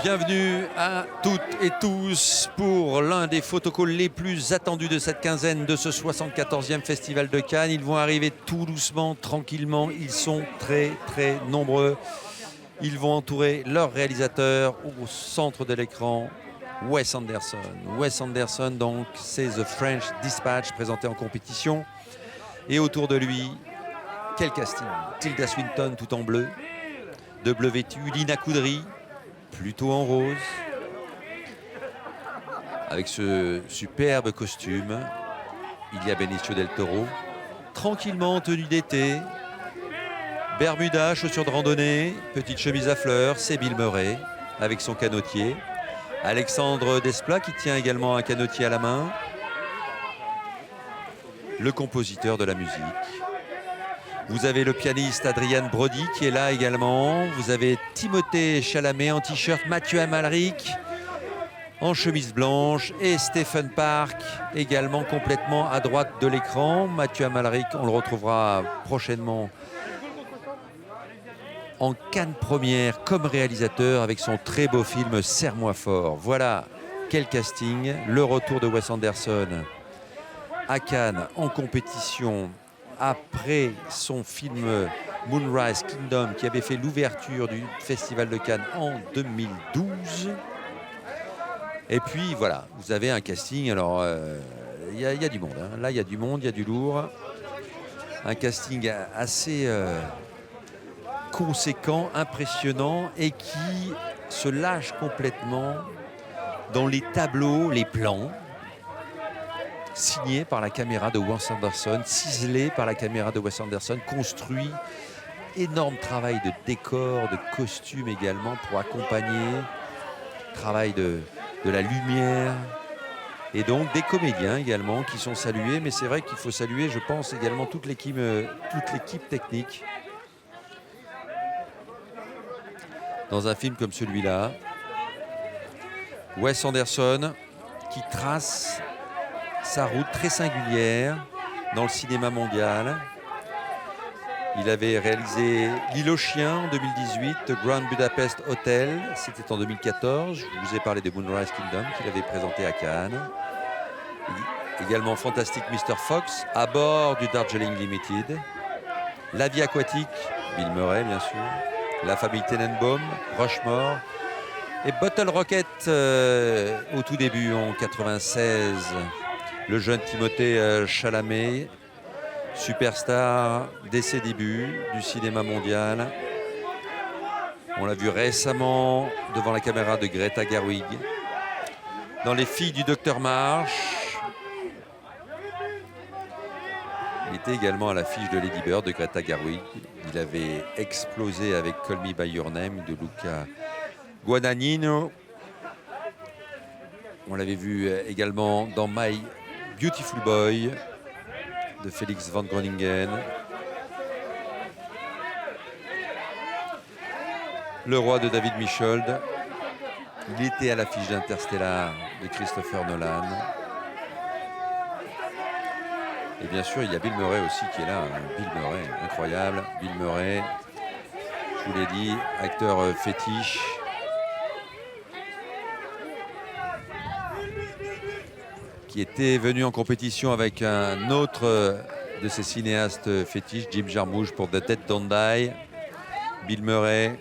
Bienvenue à toutes et tous pour l'un des photocalls les plus attendus de cette quinzaine de ce 74e Festival de Cannes. Ils vont arriver tout doucement, tranquillement. Ils sont très nombreux. Ils vont entourer leur réalisateur au centre de l'écran, Wes Anderson. Wes Anderson, donc, c'est The French Dispatch présenté en compétition. Et autour de lui, quel casting! Tilda Swinton tout en bleu, de bleu vêtu, Lina Kudry plutôt en rose, avec ce superbe costume. Il y a Benicio del Toro, tranquillement en tenue d'été, Bermuda, chaussures de randonnée, petite chemise à fleurs. C'est Bill Murray avec son canotier. Alexandre Desplat qui tient également un canotier à la main. Le compositeur de la musique. Vous avez le pianiste Adrian Brody qui est là également. Vous avez Timothée Chalamet en t-shirt, Mathieu Amalric en chemise blanche et Stephen Park également complètement à droite de l'écran. Mathieu Amalric, on le retrouvera prochainement en Cannes première comme réalisateur avec son très beau film Serre-moi fort. Voilà quel casting. Le retour de Wes Anderson à Cannes en compétition après son film Moonrise Kingdom qui avait fait l'ouverture du Festival de Cannes en 2012. Et puis voilà, vous avez un casting, alors il y a du monde, hein. Là il y a du monde, il y a du lourd. Un casting assez conséquent, impressionnant et qui se lâche complètement dans les tableaux, les plans, signé par la caméra de Wes Anderson, ciselé par la caméra de Wes Anderson, construit, énorme travail de décor, de costume également pour accompagner, travail de la lumière et donc des comédiens également qui sont salués, mais c'est vrai qu'il faut saluer, je pense, également toute l'équipe technique. Dans un film comme celui-là, Wes Anderson qui trace sa route très singulière dans le cinéma mondial. Il avait réalisé L'île aux chiens en 2018, The Grand Budapest Hotel, c'était en 2014. Je vous ai parlé de Moonrise Kingdom qu'il avait présenté à Cannes. Également Fantastic Mr. Fox, À bord du Darjeeling Limited. La vie aquatique, Bill Murray bien sûr. La famille Tenenbaum, Rushmore. Et Bottle Rocket au tout début en 96. Le jeune Timothée Chalamet, superstar dès ses débuts du cinéma mondial. On l'a vu récemment devant la caméra de Greta Gerwig. Dans Les filles du docteur Marsh. Il était également à l'affiche de Lady Bird de Greta Gerwig. Il avait explosé avec Call Me By Your Name de Luca Guadagnino. On l'avait vu également dans My Beautiful Boy de Félix Van Groningen. Le roi de David Michôd. Il était à l'affiche d'Interstellar de Christopher Nolan. Et bien sûr, il y a Bill Murray aussi qui est là. Bill Murray, incroyable. Bill Murray, je vous l'ai dit, acteur fétiche. Qui était venu en compétition avec un autre de ses cinéastes fétiches, Jim Jarmusch pour The Dead Don't Die. Bill Murray,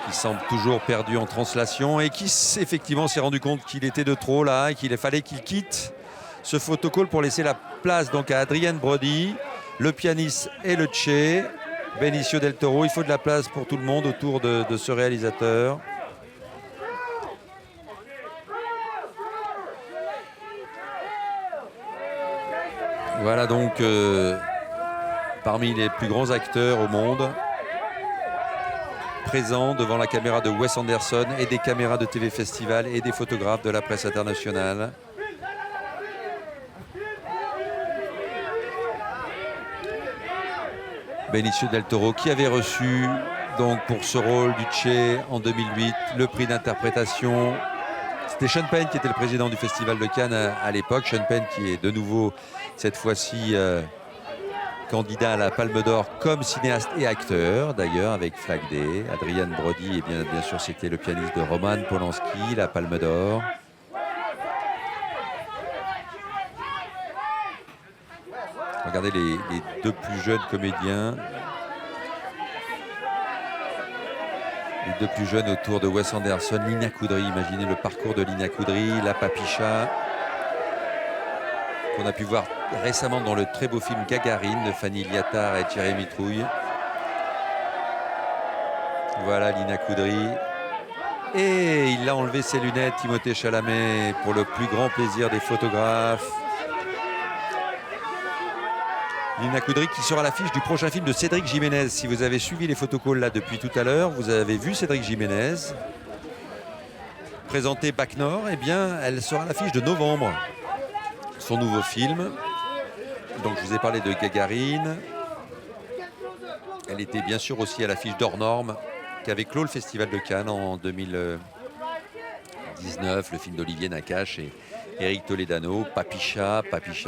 qui semble toujours perdu en translation et qui effectivement s'est rendu compte qu'il était de trop là et qu'il fallait qu'il quitte ce photocall pour laisser la place donc à Adrian Brody, le pianiste et le Che, Benicio del Toro. Il faut de la place pour tout le monde autour de ce réalisateur. Voilà donc parmi les plus grands acteurs au monde présents devant la caméra de Wes Anderson et des caméras de TV Festival et des photographes de la presse internationale. Benicio del Toro qui avait reçu donc pour ce rôle du Che en 2008 le prix d'interprétation. C'était Sean Penn qui était le président du Festival de Cannes à l'époque. Sean Penn qui est de nouveau cette fois-ci candidat à la Palme d'Or comme cinéaste et acteur, d'ailleurs, avec Flag Day. Adrian Brody, et bien sûr, c'était le pianiste de Roman Polanski, la Palme d'Or. Regardez les deux plus jeunes comédiens. Les deux plus jeunes autour de Wes Anderson, Lina Kudry. Imaginez le parcours de Lina Kudry, la Papicha, qu'on a pu voir récemment dans le très beau film Gagarine de Fanny Liattard et Jérémy Trouille. Voilà Lina Kudry. Et il a enlevé ses lunettes, Timothée Chalamet, pour le plus grand plaisir des photographes. Lina Kudry qui sera à l'affiche du prochain film de Cédric Jiménez. Si vous avez suivi les photocalls là depuis tout à l'heure, vous avez vu Cédric Jiménez présenter Bac Nord. Eh bien, elle sera à l'affiche de novembre. Son nouveau film. Donc, je vous ai parlé de Gagarine. Elle était bien sûr aussi à l'affiche d'Hors Normes, qui avait clos le Festival de Cannes en 2019, le film d'Olivier Nakache et Éric Toledano. Papicha,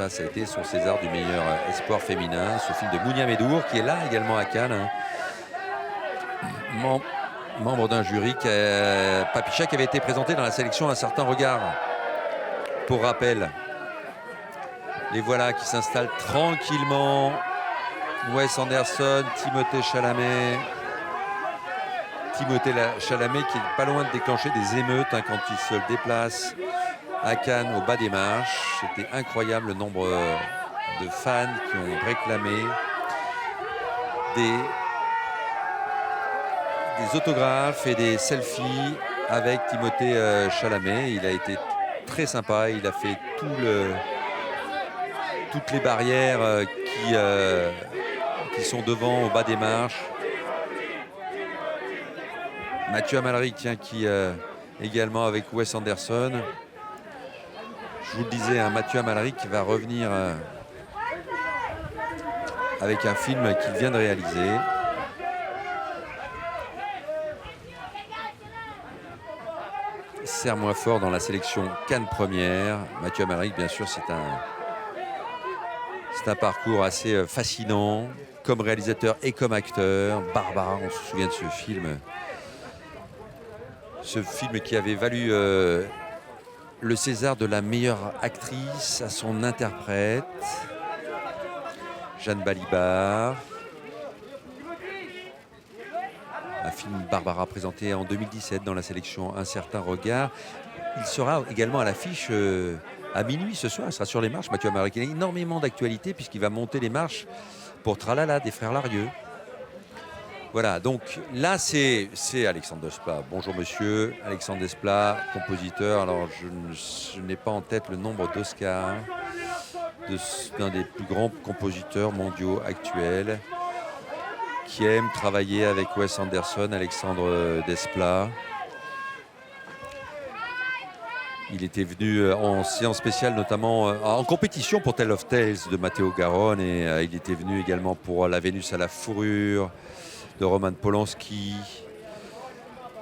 ça a été son César du meilleur espoir féminin. Ce film de Mounia Medour, qui est là également à Cannes. Membre d'un jury. Papicha qui avait été présenté dans la sélection Un certain regard. Pour rappel, les voilà qui s'installent tranquillement. Wes Anderson, Timothée Chalamet. Timothée Chalamet qui est pas loin de déclencher des émeutes quand il se déplace à Cannes au bas des marches. C'était incroyable le nombre de fans qui ont réclamé des autographes et des selfies avec Timothée Chalamet. Il a été très sympa, il a fait toutes les barrières qui sont devant au bas des marches. Mathieu Amalric, qui également avec Wes Anderson. Je vous le disais, Mathieu Amalric qui va revenir avec un film qu'il vient de réaliser. Serre-moi fort dans la sélection Cannes Première. Mathieu Amalric, bien sûr, c'est un parcours assez fascinant, comme réalisateur et comme acteur. Barbara, on se souvient de ce film. Ce film qui avait valu le César de la meilleure actrice à son interprète, Jeanne Balibar. Un film Barbara présenté en 2017 dans la sélection Un certain regard. Il sera également à l'affiche à minuit ce soir. Il sera sur les marches. Mathieu Amalric, il a énormément d'actualité puisqu'il va monter les marches pour Tralala des frères Larieux. Voilà, donc là c'est Alexandre Desplat. Bonjour monsieur, Alexandre Desplat, compositeur. Alors je n'ai pas en tête le nombre d'Oscars d'un des plus grands compositeurs mondiaux actuels qui aime travailler avec Wes Anderson, Alexandre Desplat. Il était venu en séance spéciale, notamment en compétition pour Tale of Tales de Matteo Garonne, et il était venu également pour La Vénus à la fourrure de Roman Polanski,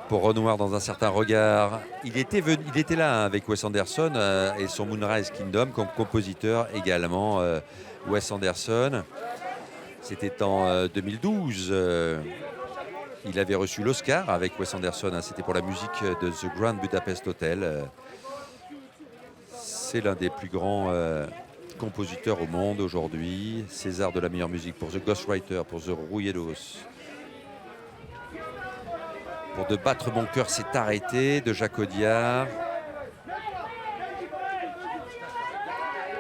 pour Renoir dans un certain regard. Il était là avec Wes Anderson et son Moonrise Kingdom comme compositeur également, Wes Anderson. C'était en 2012. Il avait reçu l'Oscar avec Wes Anderson. C'était pour la musique de The Grand Budapest Hotel. C'est l'un des plus grands compositeurs au monde aujourd'hui. César de la meilleure musique pour The Ghostwriter, pour The Rouilledos. Pour De battre mon cœur s'est arrêté de Jacques Audiard.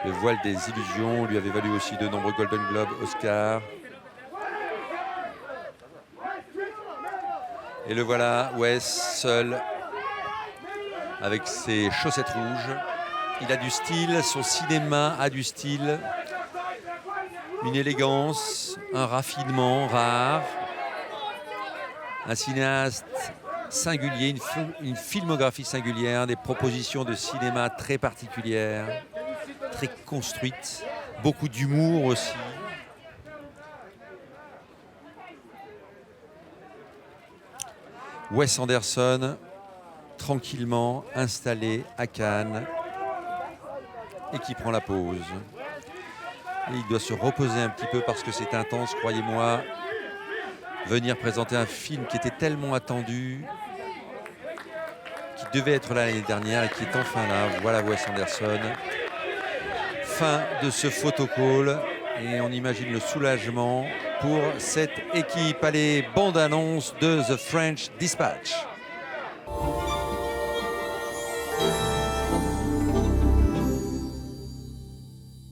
Le voile des illusions lui avait valu aussi de nombreux Golden Globe, Oscar. Et le voilà, Wes, seul, avec ses chaussettes rouges. Il a du style, son cinéma a du style. Une élégance, un raffinement rare. Un cinéaste singulier, une filmographie singulière, des propositions de cinéma très particulières, très construites, beaucoup d'humour aussi. Wes Anderson, tranquillement installé à Cannes et qui prend la pause. Et il doit se reposer un petit peu parce que c'est intense, croyez-moi. Venir présenter un film qui était tellement attendu, qui devait être là l'année dernière et qui est enfin là. Voilà Wes Anderson. Fin de ce photocall et on imagine le soulagement pour cette équipe. Allez, bande-annonce de The French Dispatch.